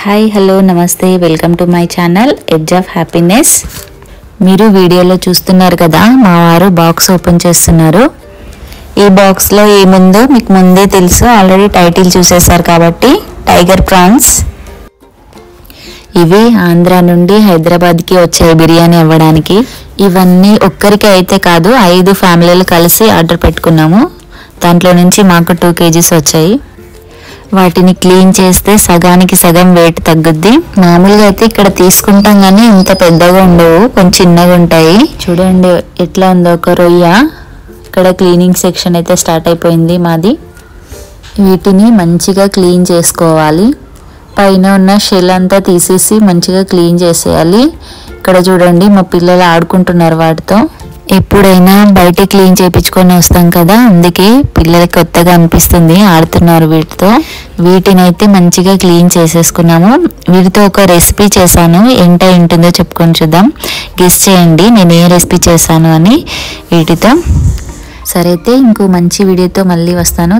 Hi hello నమస్తే welcome to my channel edge of happiness. మీరు వీడియోలో చూస్తున్నారు కదా, మా వారు బాక్స్ ఓపెన్ చేస్తున్నారు. ఈ బాక్స్లో ఏముందో మీకు ముందే తెలుసు, ఆల్రెడీ టైటిల్ చూసేశారు కాబట్టి. Tiger prawns. ఇవి ఆంధ్ర నుండి హైదరాబాద్కి వచ్చాయి బిర్యానీ అవ్వడానికి. ఇవన్నీ ఒక్కరికి అయితే కాదు, 5 ఫ్యామిలీలు కలిసి ఆర్డర్ పెట్టుకున్నాము. దాంట్లో నుంచి మాకు 2 kgs వచ్చాయి. వాటిని క్లీన్ చేస్తే సగానికి సగం వెయిట్ తగ్గుద్ది. మామూలుగా అయితే ఇక్కడ తీసుకుంటాం కానీ ఇంత పెద్దగా ఉండవు, కొంచెం చిన్నగా ఉంటాయి. చూడండి ఎట్లా ఉందో ఒక రొయ్య. ఇక్కడ క్లీనింగ్ సెక్షన్ అయితే స్టార్ట్ అయిపోయింది మాది. వీటిని మంచిగా క్లీన్ చేసుకోవాలి. పైన ఉన్న షెల్ అంతా తీసేసి మంచిగా క్లీన్ చేసేయాలి. ఇక్కడ చూడండి మా పిల్లలు ఆడుకుంటున్నారు వాటితో. ఎప్పుడైనా బయట క్లీన్ చేయించుకొని వస్తాం కదా, అందుకే పిల్లలకి కొత్తగా అనిపిస్తుంది, ఆడుతున్నారు వీటితో. వీటిని అయితే మంచిగా క్లీన్ చేసేసుకున్నాము. వీటితో ఒక రెసిపీ చేశాను, ఏంటుందో చెప్పుకొని చూద్దాం. గెస్ చేయండి నేను ఏ రెసిపీ చేశాను అని వీటితో. సరే అయితే ఇంకో మంచి వీడియోతో మళ్ళీ వస్తాను.